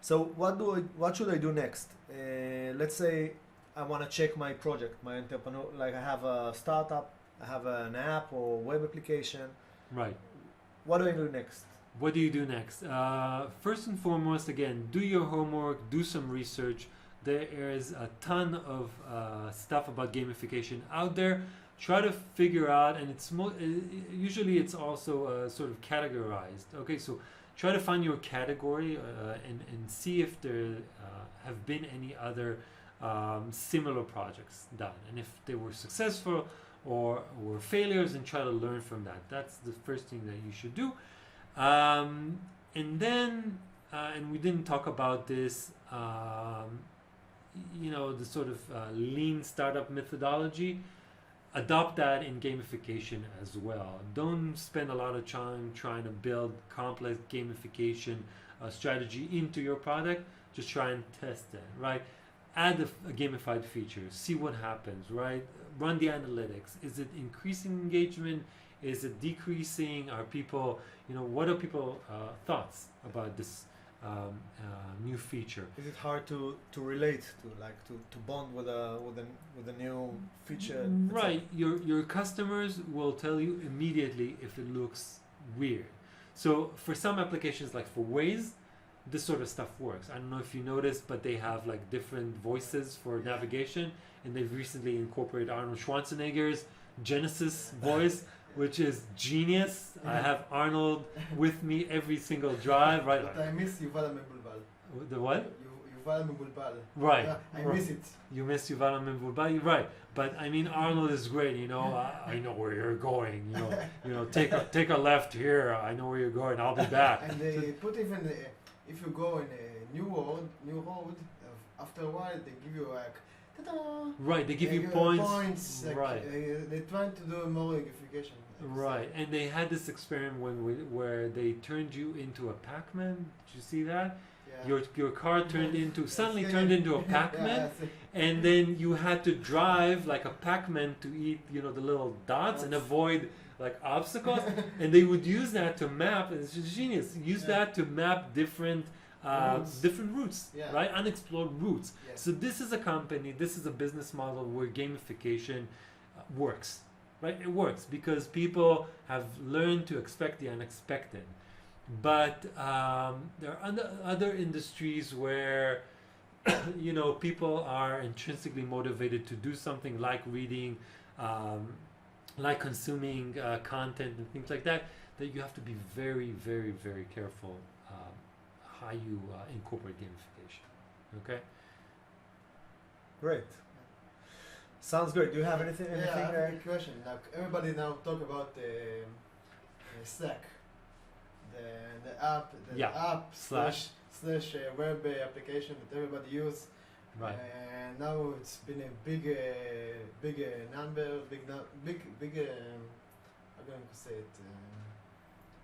So what should I do next? Let's say I want to check my project, my entrepreneur. Like I have a startup, I have an app or web application. Right. What do I do next? What do you do next? First and foremost, again, do your homework, do some research. There is a ton of stuff about gamification out there. Try to figure out, and usually it's also sort of categorized. Okay, so try to find your category and see if there have been any other similar projects done, and if they were successful or were failures, and try to learn from that. That's the first thing that you should do. And then, and we didn't talk about this, the sort of lean startup methodology. Adopt that in gamification as well. Don't spend a lot of time trying to build complex gamification strategy into your product. Just try and test it, right? Add a gamified feature, see what happens, right? Run the analytics. Is it increasing engagement? Is it decreasing? Are people, what are people thoughts about this new feature? Is it hard to relate to bond with a new feature? Right. Your customers will tell you immediately if it looks weird. So for some applications, like for Waze, this sort of stuff works. I don't know if you noticed, but they have like different voices for navigation, and they've recently incorporated Arnold Schwarzenegger's Genesis voice, which is genius. I have Arnold with me every single drive, right? But I miss Yuval Membulbal. The what? Yuval Membulbal. Right. Yeah, I miss it. You miss Yuval Membulbal, right? But I mean, Arnold is great. I know where you're going. Take a left here. I know where you're going. I'll be back. And they put even if you go in a new road, after a while they give you like, ta-da! Right, they give you points. Like, right. They're trying to do more gamification. Right, and they had this experiment where they turned you into a Pac-Man. Did you see that? Yeah. Your car suddenly turned into a Pac-Man, and then you had to drive like a Pac-Man to eat, the little dots and avoid like obstacles, and they would use that to map. And it's just genius. Use that to map different routes, right? Unexplored routes. Yes. So this is a company. This is a business model where gamification works. Right? It works because people have learned to expect the unexpected. But there are other industries where people are intrinsically motivated to do something like reading, like consuming content and things like that you have to be very, very, very careful how you incorporate gamification. Okay? Great. Sounds great. Do you have anything? Yeah, I Anything have there? a question. Like everybody now talk about Slack, the app, Slack. slash web application that everybody use. Right. And now it's been a big number, big. How can I say it?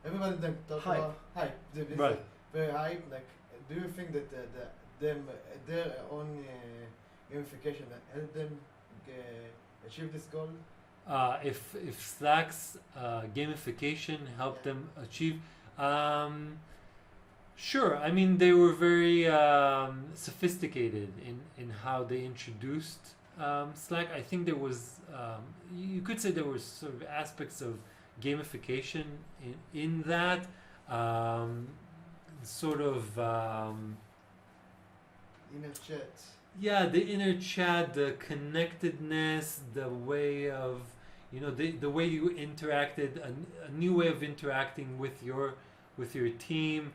Everybody then talk Hype. about hype. Right. Very hype. Like, do you think that their own gamification help them achieve this goal? If Slack's gamification helped them achieve, sure. I mean, they were very sophisticated in how they introduced Slack. I think there was, you could say there were sort of aspects of gamification in that, sort of. Inner chat. Yeah, the inner chat, the connectedness, the way of, the way you interacted, a new way of interacting with your team.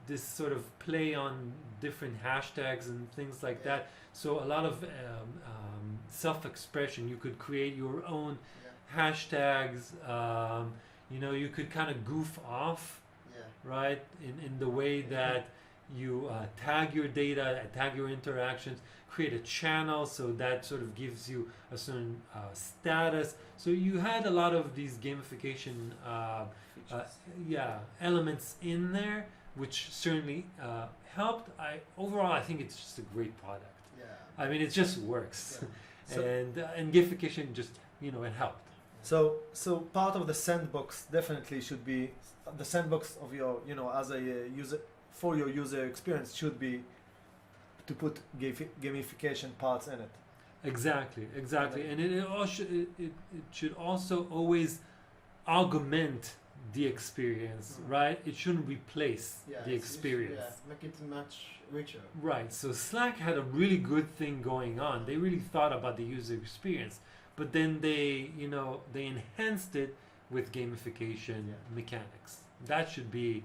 This sort of play on different hashtags and things like that. So a lot of self-expression. You could create your own hashtags. You could kind of goof off, right? In the way that you tag your data, tag your interactions, create a channel, so that sort of gives you a certain status. So you had a lot of these gamification elements in there, which certainly helped. Overall, I think it's just a great product. Yeah. I mean, it just works. So- and gamification just, it helped. So part of the sandbox definitely should be the sandbox of your, as a user, for your user experience, should be to put gamification parts in it. Exactly. And it should also always augment the experience, right? It shouldn't replace the experience. Make it much richer. Right. So Slack had a really good thing going on. They really thought about the user experience, but then they enhanced it with gamification mechanics. That should be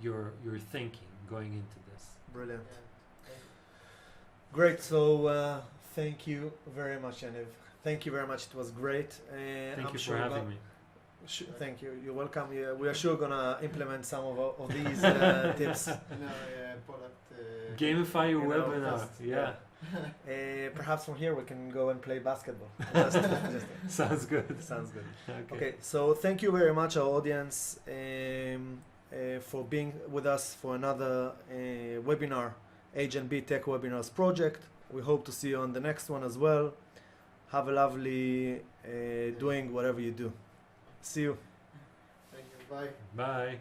your thinking going into this. Brilliant. Yeah. Great. So thank you very much, Yaniv. Thank you very much. It was great. Thank you for having me. Thank you. You're welcome. We are sure gonna implement some of these tips. Product. Gamify your in our webinar. post. Yeah. Perhaps from here we can go and play basketball. Sounds good. Sounds good. Okay. So thank you very much, our audience, for being with us for another webinar, Agent B Tech Webinars project. We hope to see you on the next one as well. Have a lovely doing whatever you do. See you. Thank you. Bye. Bye.